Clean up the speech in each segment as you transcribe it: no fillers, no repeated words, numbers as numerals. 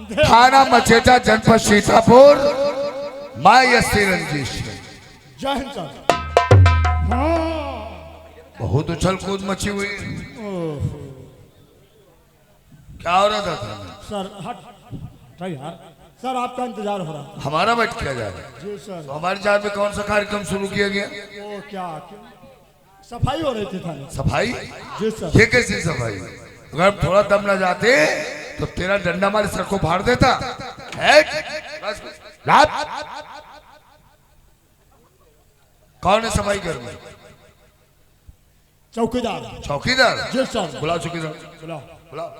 थाना मचेटा, जनपद सीतापुर, मैं यसी रंजीश। जय हिंद सर। बहुत उछल कूद मची हुई। क्या हो रहा था सर? हट यार। सर आपका इंतजार हो रहा है। हमारा बैठ किया जा रहा है जी सर। तो हमारे जहाज में कौन सा कार्यक्रम शुरू किया गया? वो क्या सफाई हो रही थी थाने। सफाई? जी सर। ये कैसी सफाई? अगर थोड़ा दम न जाते तो तेरा डंडा हमारे सर को फाड़ देता है। कौन है सफाई कर्मी? चौकीदार। चौकीदार? जी सर। बुलाओ चौकीदार, बुलाओ। बुलाओ।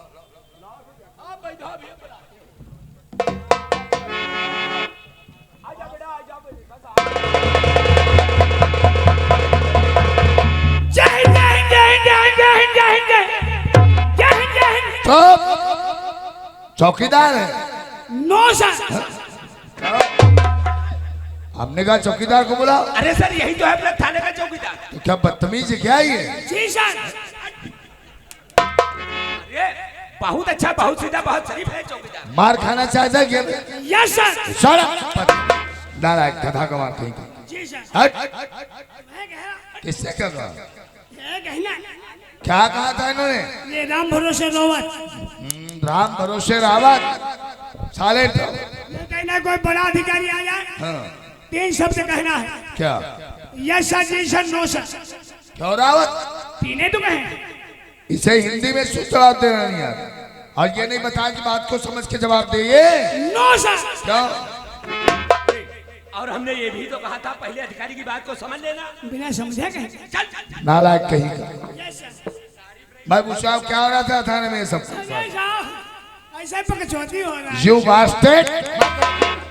चौकीदार है? No sir. हमने कहा चौकीदार को बुलाओ। अरे सर यही तो है अपने थाने का चौकीदार। तो क्या बदतमीज है क्या ये? जी सर। अरे बहुत अच्छा, बहुत सीधा, बहुत शरीफ है चौकीदार। मार खाना चाहता है क्या? Yes sir. नालायक गधा का मार कहीं। जी सर। हट। किससे क्या कहा? क्या कहा था इन्होंने? ये राम भरोसे रावत। राम भरोसे रावत साले तो। कहना कोई बड़ा अधिकारी आ जाए, हाँ। 3 शब्द कहना है। क्या? यस सर, जी सर, नो सर। क्यों रावत? तीने तो कहे। इसे हिंदी में शुद्ध जवाब देना नहीं आता और ये नहीं बताया कि बात को समझ के जवाब दे। ये नो सर। क्या? और हमने ये भी तो कहा था पहले अधिकारी की बात को समझ लेना। बिना समझे कहे। चल। नालायक कहीं का। Yes sir. भाई पूछा क्या हो रहा था थाने में? सब ऐसे पकचौती हो रहा है। You bastard.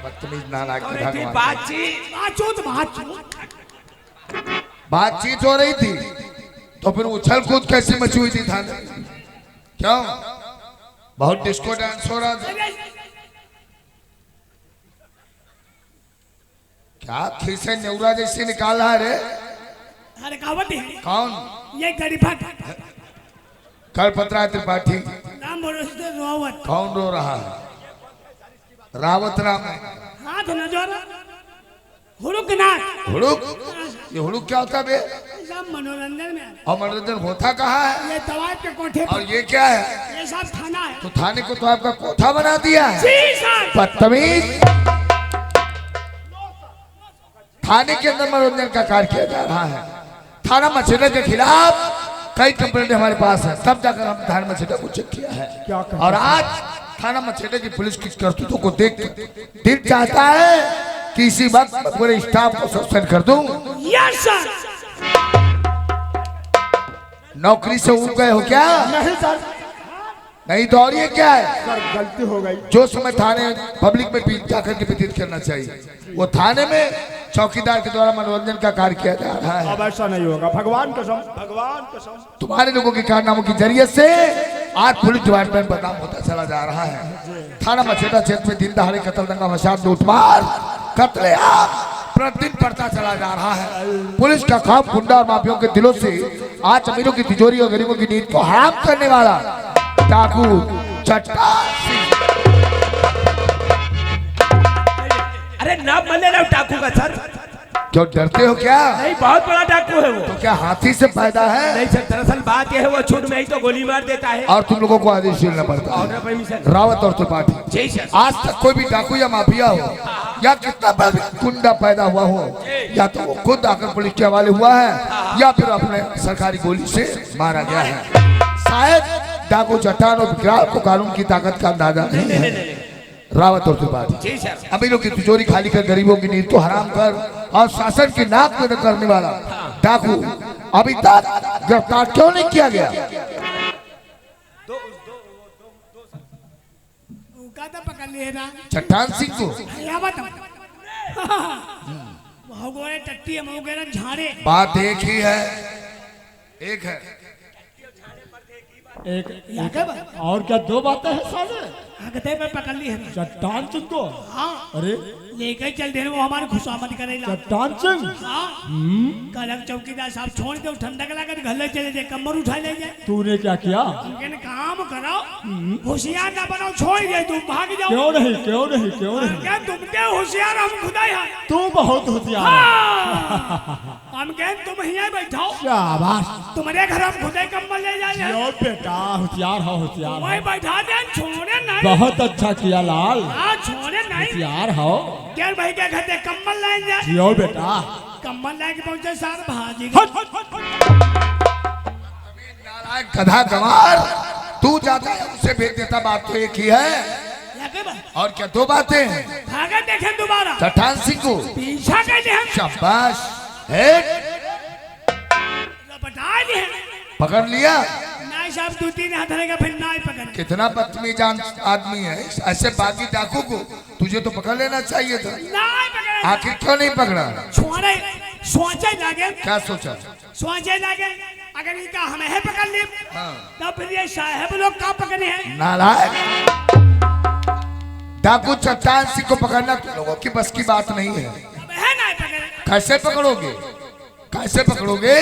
बदतमीज नालायक गधा का मार। बातचीत हो रही थी तो फिर उछल कूद कैसे मची हुई थी थाने? क्यों? बहुत डिस्को डांस हो रहा था। क्या खीसे नेवरा जैसे निकाल रहा है रे? अरे कावटी है। कौन? ये गरीबा कलपतरा त्रिपाठी। राम भरोसे रावत। कौन रो रहा है? रावत राम है। हाथ न जोड़ा। हुड़ुक नाथ। हुड़ुक? ये हुड़ुक क्या होता बे? सब मनोरंजन में। और मनोरंजन होता कहाँ है? ये तवाब के कोठे पर। और ये क्या है? ये सब थाना है। तो थाने को तो आपका कोठा बना दिया है। जी सर। बदतमीज। थाने के अंदर मनोरंजन का कार्य किया जा रहा है। थाना मछेटा के खिलाफ कई कंप्लेंट हमारे पास है, तब जाकर हम थाना मछेटा को चेक किया है। क्या और आज थाना मछेटा की पुलिस की करतूतों को देख दिल चाहता है कि इसी वक्त पूरे स्टाफ को सस्पेंड कर दूं। Yes sir. नौकरी से उड़ गए हो क्या? नहीं सर। नहीं तो और ये क्या है? सर गलती हो गई। जो समय थाने पब्लिक में जाकर के व्यतीत करना चाहिए वो थाने में चौकीदार के द्वारा मनोरंजन का कार्य किया जा रहा है। अब ऐसा नहीं होगा। भगवान कसम, भगवान कसम। तुम्हारे लोगों के कारनामों की जरिए से आज पुलिस डिपार्टमेंट बदनाम होता चला जा रहा है। थाना मछेटा क्षेत्र में दिन दहाड़े कत्ल, दंगा फसाद, लूटमार, कत्लेआम प्रतिदिन बढ़ता चला जा रहा है। पुलिस का खौफ गुंडा और माफियों के दिलों से आज अमीरों की तिजोरी और गरीबों की नींद को हराम करने वाला डाकू चट्टान सिंह। अरे नाम मत लेना डाकू का सर। क्यों डरते हो क्या? नहीं, बहुत बड़ा डाकू है वो। तो क्या हाथी से फायदा है? नहीं सर, दरअसल बात यह है वो छूट में ही तो गोली मार देता है। और तुम लोगों को आदेश देना पड़ता है। रावत और त्रिपाठी, जी सर। आज तक कोई भी डाकू या माफिया हो या कितना बड़ा गुंडा पैदा हुआ हो, या तो वो खुद आकर पुलिस के हवाले हुआ है या फिर अपने सरकारी गोली से मारा गया है। शायद डाकू चट्टान और विकराल को कानून की ताकत का अंदाजा नहीं है। रावत और त्रिपाठी अमीरों की तिजोरी खाली कर, गरीबों की नींद को हराम कर और शासन की नाक में करने वाला डाकू अभी तक गिरफ्तार क्यों नहीं किया गया? पकड़ लिए ना चट्टान सिंह को। टट्टी झाड़े। बात एक ही है, एक है। एक यहाँ के बा- और क्या दो बातें हैं साले? हकते पे पकड़ ली है चट्टान सिंह को? हाँ अरे लेकर चल दे वो हमारे खुशामद करेला चट्टान सिंह हाँ कलम चौकीदार साहब छोड़ दो ठंडक लगा घर ले चले जाए कमर उठा ले जाए तूने क्या किया? लेकिन काम करो होशियार ना बनाओ छोड़ दे तुम भाग जाओ क्यों नहीं क्यों नहीं क्यों नहीं? क्या तुम क्या होशियार हम खुदा ही हैं तू बहुत होशियार है। हाँ। हम कहें तुम यहीं बैठाओ शाबाश। तुम्हारे घर हम खुदा ही कम्बल ले जाए यो बेटा होशियार हो होशियार वही हो। बैठा दे छोड़े नहीं बहुत अच्छा किया लाल। हाँ छोड़े नहीं होशियार हो। क्या भाई के घर से कम्बल लाए जाए यो बेटा कम्बल लाके पहुंचे सार भाजी हट, हट, हट। नालायक गधा गंवार, तू जाता है उसे भेज देता, बात तो एक ही है। लगे बा और क्या दो बातें हैं? भागे देखें दोबारा चट्टान सिंह को पीछा कैसे हम शाबाश, हेड, बता दिए पकड़ लिया। नाई साहब 2-3 हाथ रहेगा फिर नाई पकड़ कितना बदतमीज आदमी है, ऐसे बागी डाकू को तुझे तो पकड़ लेना चाहिए था। नाई पकड़ आखिर क्यों नहीं पकड़ा? छोड़े सोचे लगे क्या सोचा? सोचे लगे अगर इनका हमें है पकड़ ले हाँ। तो फिर ये साहब लोग कहाँ पकड़े हैं नालायक डाकू चट्टान सिंह को पकड़ना तुम लोगों की बस की बात नहीं है। अब है नाई पकड़े कैसे पकड़ोगे? कैसे पकड़ोगे?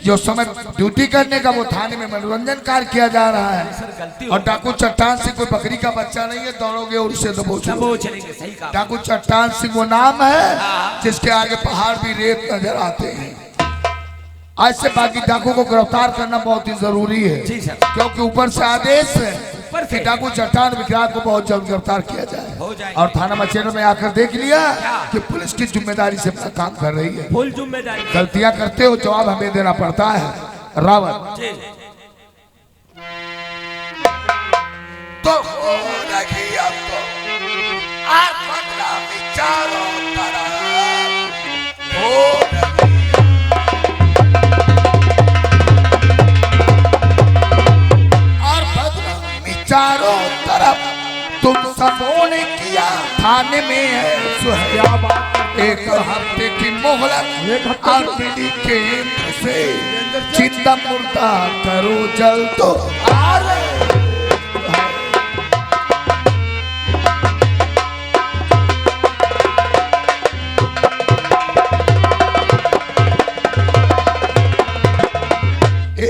जो समय ड्यूटी करने का वो थाने में मनोरंजन कार्य किया जा रहा है। और डाकू चट्टान सिंह कोई बकरी का बच्चा नहीं है, दौड़ोगे और उससे दबोचोगे। चलेंगे सही कहा। डाकू चट्टान सिंह वो नाम है जिसके आगे पहाड़ भी रेत नजर आते हैं। ऐसे बाकी डाकू को गिरफ्तार करना बहुत ही जरूरी है, जी सर। क्योंकि ऊपर से आदेश है ऊपर से कि डाकू चट्टान विक्रांत को बहुत जल्द गिरफ्तार किया हो जाए। जाए। और थाना मचेरा में आकर देख लिया क्या? कि पुलिस की जिम्मेदारी से अपना काम कर रही है। फुल जिम्मेदारी। गलतियां करते हो जवाब हमें देना पड़ता है। रावत जी तो हो रही अब तो आज बदला विचारों तरफ हो रही। और बदला विचारों तरफ तुम सबों ने किया, थाने में है सुहराबाद। एक हफ्ते की मोहलत और पीढ़ी केंद्र से चिंता मुर्दा करो जल तो आ रहे।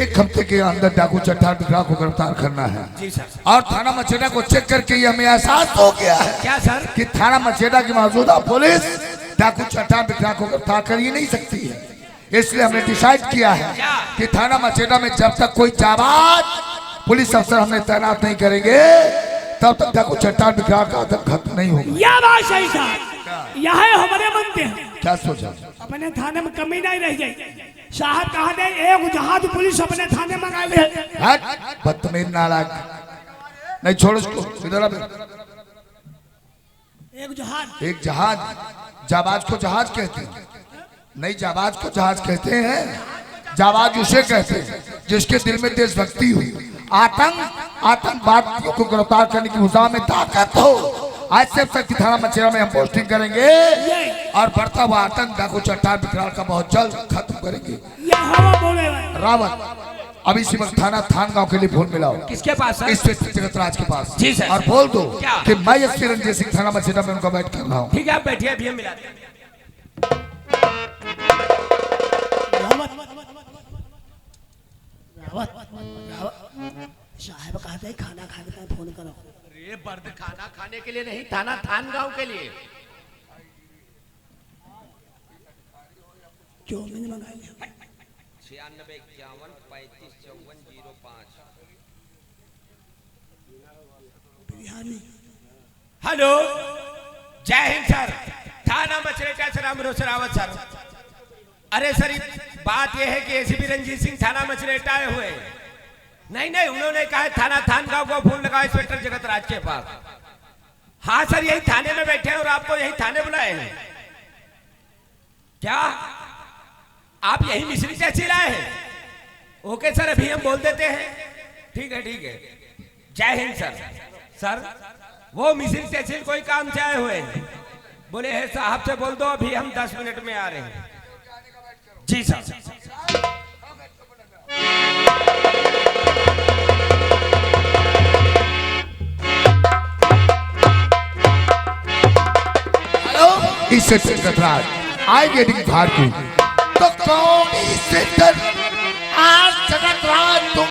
एक हफ्ते के अंदर डाकू चट्टान विक्रांत को गिरफ्तार करना है। जी सर। और थाना मचेरा को चेक करके ये हमें एहसास हो गया है क्या सर? कि थाना मचेरा की मौजूदा पुलिस डाकू चट्टान विक्रांत को गिरफ्तार कर ही नहीं सकती है। इसलिए हमने डिसाइड किया है कि थाना मचेरा में जब तक कोई जाबाज पुलिस अफसर हमने तैनात नहीं करेंगे तब तक डाकू चट्टान विक्रांत का आतंक खत्म नहीं होगा। यह बात सही साहब यह हमारे बनते हैं क्या सोचा? अपने थाने में कमी नहीं रह जाए साहब कहा दे एक जहाज पुलिस अपने थाने मंगा ले हट, बदतमीज नालायक, नहीं छोड़ उसको, इधर आ। एक जहाज एक जहाज, जाबाज को जहाज कहते हैं? नहीं, जाबाज को जहाज कहते हैं। जाबाज उसे कहते हैं जिसके दिल में देशभक्ति हो, आतंकवादियों को गिरफ्तार करने की मुहिम में ताकत हो। आज से तक थाना मचेरा में हम पोस्टिंग करेंगे और बढ़ता हुआ आतंक डाकू चट्टान विक्रांत का बहुत जल्द खत्म करेंगे। यह हवा बोले रावत अभी इसी वक्त थाना थान गांव के लिए फोन मिलाओ। किसके पास सर? इंस्पेक्टर जगतराज के पास। जी सर। और बोल दो क्या? कि मैं एसपी रंजीत सिंह थाना मचेरा में उनका वेट कर रहा हूँ। ठीक है आप बैठिए अभी हम मिलाते हैं। साहब कहते हैं खाना खा के फोन करो। अरे बर्द खाना खाने के लिए नहीं, थाना थान गांव के लिए। चौमिन मंगा लिया 96 51 35 54 05। बिरयानी। हेलो, जय हिंद सर, थाना मचरेटा से रामरो रावत सर। अरे सर बात यह है कि एसीपी रंजीत सिंह थाना मचरेटा आए हुए। नहीं नहीं, उन्होंने कहा थाना थान गांव को फोन लगाओ इंस्पेक्टर जगतराज के पास। हाँ सर, यही थाने में बैठे हैं और आपको यही थाने बुलाए हैं। क्या आप यही मिश्री तहसील आए हैं? ओके सर, अभी हम बोल देते हैं। ठीक है ठीक है, जय हिंद सर। सर वो मिश्री तहसील कोई काम से आए हुए हैं, बोले है साहब से बोल दो अभी हम 10 मिनट में आ रहे हैं। जी सर। इससे जगतराज आएंगे दिन भार को तो कौन इससे आज जगतराज तुम